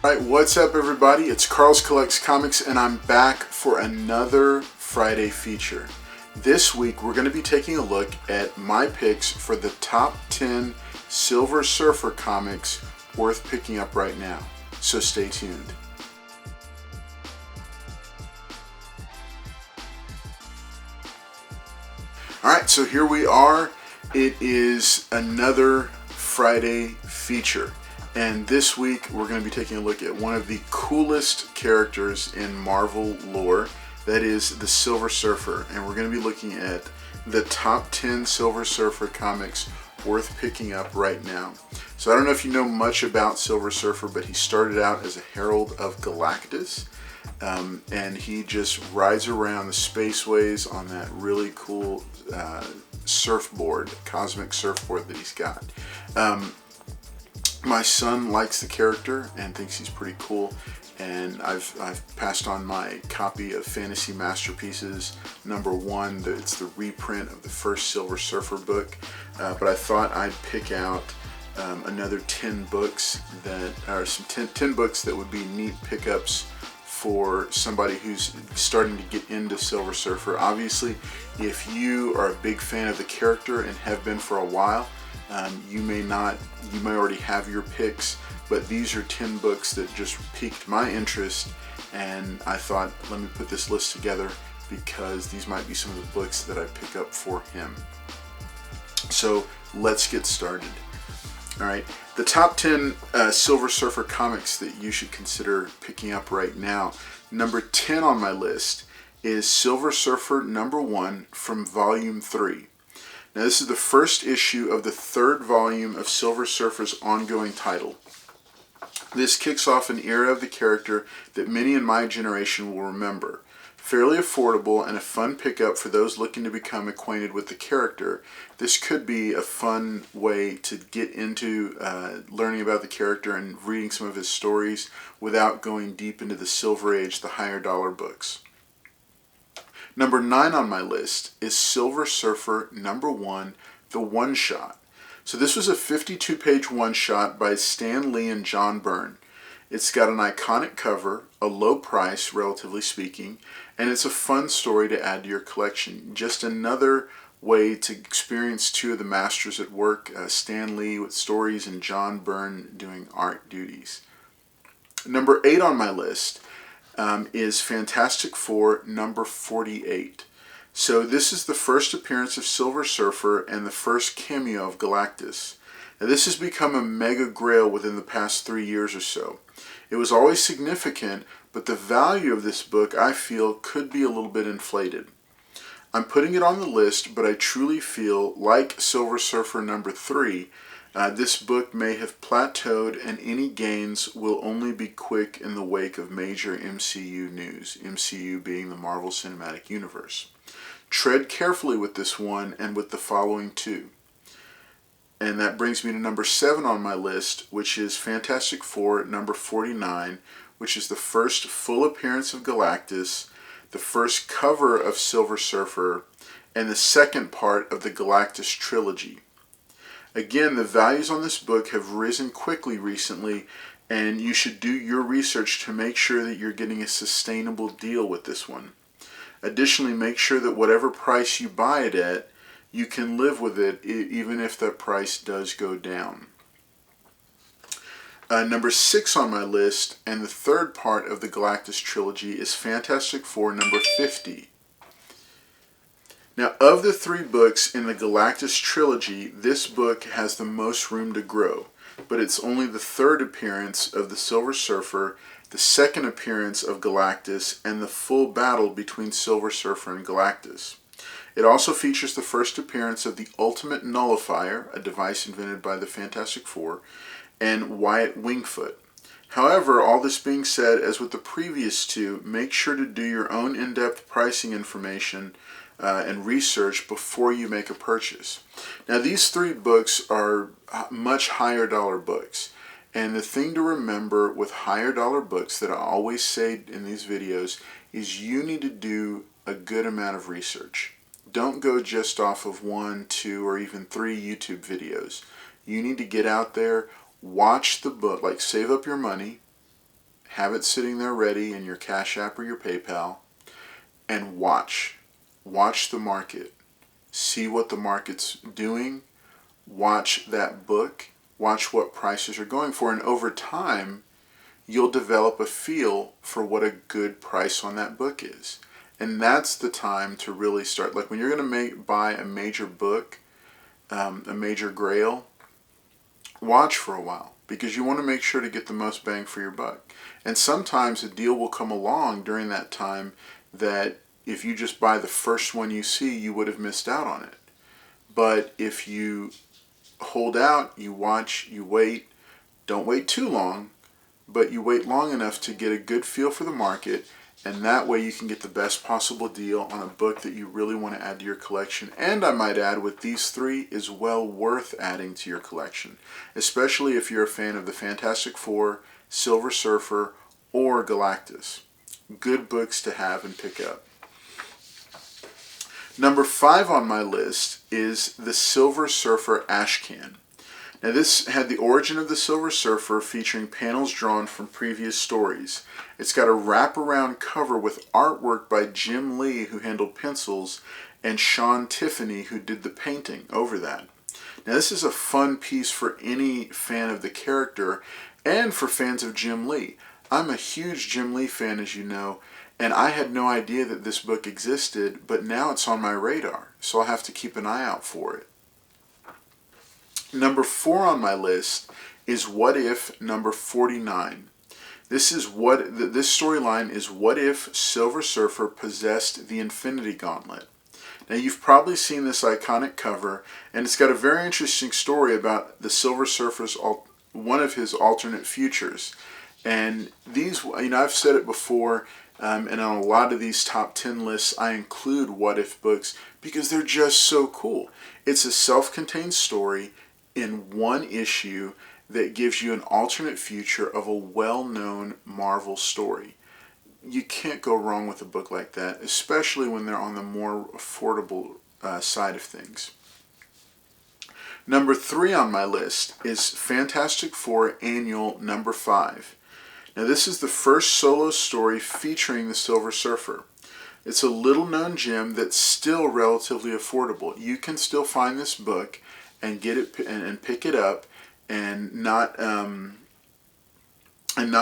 Alright, what's up everybody? It's Carl's Collects Comics and I'm back for another Friday feature. This week we're going to be taking a look at my picks for the top 10 Silver Surfer comics worth picking up right now. So stay tuned. Alright, so here we are. It is another Friday feature. And this week we're going to be taking a look at one of the coolest characters in Marvel lore, that is the Silver Surfer. And we're going to be looking at the top 10 Silver Surfer comics worth picking up right now. So I don't know if you know much about Silver Surfer, but he started out as a herald of Galactus. And he just rides around the spaceways on that really cool surfboard, cosmic surfboard that he's got. My son likes the character and thinks he's pretty cool, and I've passed on my copy of Fantasy Masterpieces #1. It's the reprint of the first Silver Surfer book, but I thought I'd pick out another 10 books that are some 10 books that would be neat pickups for somebody who's starting to get into Silver Surfer. Obviously, if you are a big fan of the character and have been for a while, you may already have your picks, but these are 10 books that just piqued my interest, and I thought, let me put this list together because these might be some of the books that I pick up for him. So let's get started. Alright, the top 10 Silver Surfer comics that you should consider picking up right now. Number 10 on my list is Silver Surfer #1 from Volume 3. Now this is the first issue of the third volume of Silver Surfer's ongoing title. This kicks off an era of the character that many in my generation will remember. Fairly affordable and a fun pickup for those looking to become acquainted with the character. This could be a fun way to get into learning about the character and reading some of his stories without going deep into the Silver Age, the higher dollar books. Number 9 on my list is Silver Surfer #1, the one-shot. So this was a 52-page one-shot by Stan Lee and John Byrne. It's got an iconic cover, a low price, relatively speaking, and it's a fun story to add to your collection. Just another way to experience two of the masters at work, Stan Lee with stories and John Byrne doing art duties. Number 8 on my list is Fantastic Four #48. So this is the first appearance of Silver Surfer and the first cameo of Galactus. Now this has become a mega grail within the past 3 years or so. It was always significant, but the value of this book, I feel, could be a little bit inflated. I'm putting it on the list, but I truly feel, like Silver Surfer #3, this book may have plateaued and any gains will only be quick in the wake of major MCU news, MCU being the Marvel Cinematic Universe. Tread carefully with this one and with the following two. And that brings me to number 7 on my list, which is Fantastic Four #49, which is the first full appearance of Galactus, the first cover of Silver Surfer, and the second part of the Galactus trilogy. Again, the values on this book have risen quickly recently, and you should do your research to make sure that you're getting a sustainable deal with this one. Additionally, make sure that whatever price you buy it at, you can live with it even if the price does go down. Number 6 on my list, and the third part of the Galactus trilogy, is Fantastic Four #50. Now, of the 3 books in the Galactus trilogy, this book has the most room to grow, but it's only the third appearance of the Silver Surfer, the second appearance of Galactus, and the full battle between Silver Surfer and Galactus. It also features the first appearance of the Ultimate Nullifier, a device invented by the Fantastic Four, and Wyatt Wingfoot. However, all this being said, as with the previous two, make sure to do your own in-depth pricing information and research before you make a purchase. Now, these 3 books are much higher dollar books, and the thing to remember with higher dollar books that I always say in these videos is you need to do a good amount of research. Don't go just off of 1, 2, or even 3 YouTube videos. You need to get out there, watch the book, like save up your money, have it sitting there ready in your Cash App or your PayPal, and watch. Watch the market. See what the market's doing. Watch that book. Watch what prices are going for. And over time, you'll develop a feel for what a good price on that book is. And that's the time to really start. Like when you're going to buy a major book, a major grail, watch for a while, because you want to make sure to get the most bang for your buck. And sometimes a deal will come along during that time that if you just buy the first one you see, you would have missed out on it. But if you hold out, you watch, you wait, don't wait too long, but you wait long enough to get a good feel for the market, and that way you can get the best possible deal on a book that you really want to add to your collection. And I might add, with these three, is well worth adding to your collection, especially if you're a fan of the Fantastic Four, Silver Surfer, or Galactus. Good books to have and pick up. Number 5 on my list is the Silver Surfer Ashcan. Now this had the origin of the Silver Surfer, featuring panels drawn from previous stories. It's got a wraparound cover with artwork by Jim Lee, who handled pencils, and Sean Tiffany, who did the painting over that. Now this is a fun piece for any fan of the character and for fans of Jim Lee. I'm a huge Jim Lee fan, as you know, and I had no idea that this book existed, but now it's on my radar, so I'll have to keep an eye out for it. Number 4 on my list is What If number 49. This storyline is what if Silver Surfer possessed the Infinity Gauntlet. Now you've probably seen this iconic cover, and it's got a very interesting story about the Silver Surfer's one of his alternate futures. And these, I've said it before, and on a lot of these top 10 lists, I include what if books because they're just so cool. It's a self-contained story in one issue that gives you an alternate future of a well-known Marvel story. You can't go wrong with a book like that, especially when they're on the more affordable side of things. Number 3 on my list is Fantastic Four Annual number 5. Now this is the first solo story featuring the Silver Surfer. It's a little known gem that's still relatively affordable. You can still find this book and get it and pick it up and not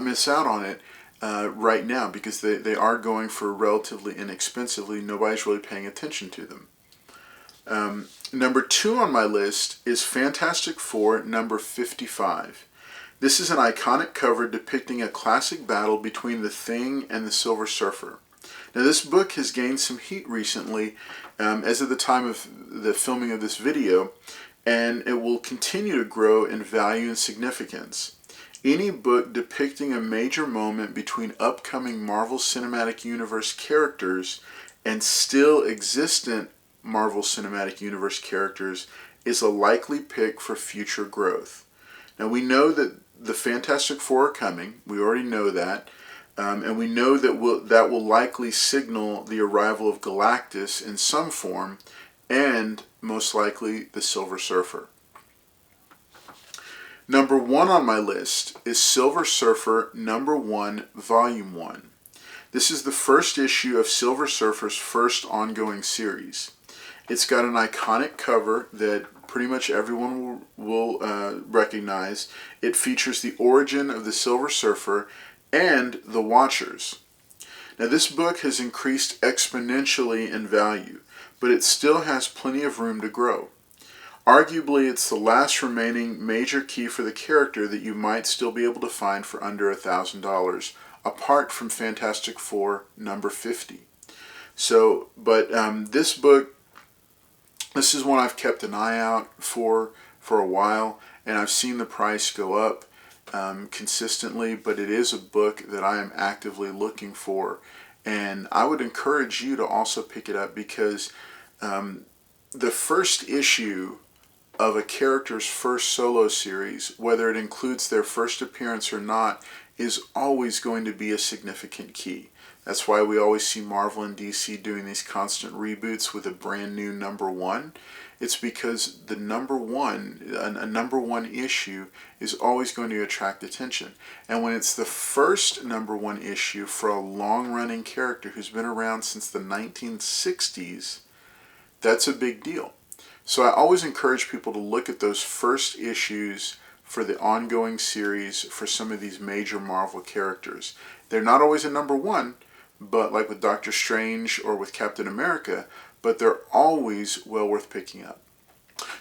miss out on it right now, because they are going for relatively inexpensively. Nobody's really paying attention to them. Number 2 on my list is Fantastic Four number 55. This is an iconic cover depicting a classic battle between the Thing and the Silver Surfer. Now this book has gained some heat recently, as of the time of the filming of this video, and it will continue to grow in value and significance. Any book depicting a major moment between upcoming Marvel Cinematic Universe characters and still existent Marvel Cinematic Universe characters is a likely pick for future growth. Now we know that the Fantastic Four are coming. We already know that. And we know that that will likely signal the arrival of Galactus in some form, and most likely the Silver Surfer. Number 1 on my list is Silver Surfer number 1, Volume 1. This is the first issue of Silver Surfer's first ongoing series. It's got an iconic cover that pretty much everyone will recognize. It features the origin of the Silver Surfer and the Watchers. Now this book has increased exponentially in value, but it still has plenty of room to grow. Arguably, it's the last remaining major key for the character that you might still be able to find for under $1,000, apart from Fantastic Four number 50. So, but this book, this is one I've kept an eye out for a while, and I've seen the price go up consistently, but it is a book that I am actively looking for, and I would encourage you to also pick it up, because the first issue of a character's first solo series, whether it includes their first appearance or not, is always going to be a significant key. That's why we always see Marvel and DC doing these constant reboots with a brand new number one. It's because the number one, a number one issue is always going to attract attention. And when it's the first number one issue for a long-running character who's been around since the 1960s, that's a big deal. So I always encourage people to look at those first issues for the ongoing series for some of these major Marvel characters. They're not always a number one, but like with Doctor Strange or with Captain America, but they're always well worth picking up.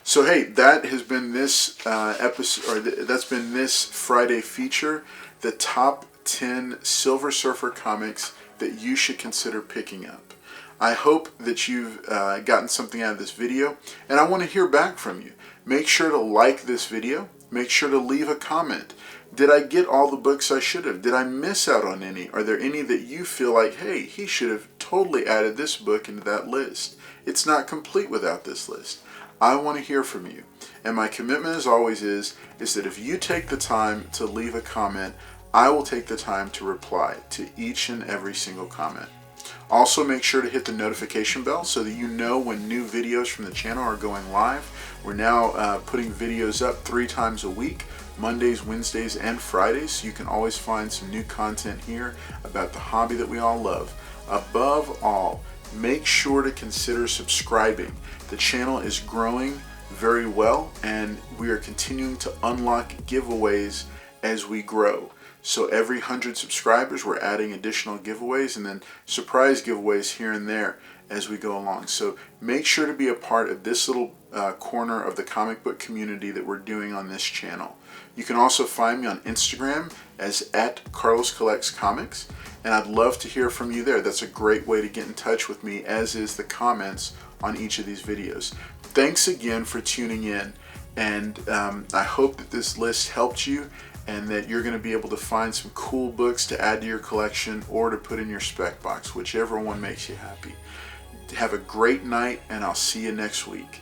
So hey, that has been this episode, or that's been this Friday feature, the top 10 Silver Surfer comics that you should consider picking up. I hope that you've gotten something out of this video, and I want to hear back from you. Make sure to like this video. Make sure to leave a comment. Did I get all the books I should have? Did I miss out on any? Are there any that you feel like, hey, he should have totally added this book into that list? It's not complete without this list. I want to hear from you. And my commitment as always is that if you take the time to leave a comment, I will take the time to reply to each and every single comment. Also, make sure to hit the notification bell so that you know when new videos from the channel are going live. We're now putting videos up 3 times a week, Mondays, Wednesdays, and Fridays. So you can always find some new content here about the hobby that we all love. Above all, make sure to consider subscribing. The channel is growing very well, and we are continuing to unlock giveaways as we grow. So every 100 subscribers, we're adding additional giveaways and then surprise giveaways here and there as we go along. So make sure to be a part of this little corner of the comic book community that we're doing on this channel. You can also find me on Instagram as @CarlosCollectsComics, and I'd love to hear from you there. That's a great way to get in touch with me, as is the comments on each of these videos. Thanks again for tuning in, and I hope that this list helped you and that you're going to be able to find some cool books to add to your collection or to put in your spec box, whichever one makes you happy. Have a great night, and I'll see you next week.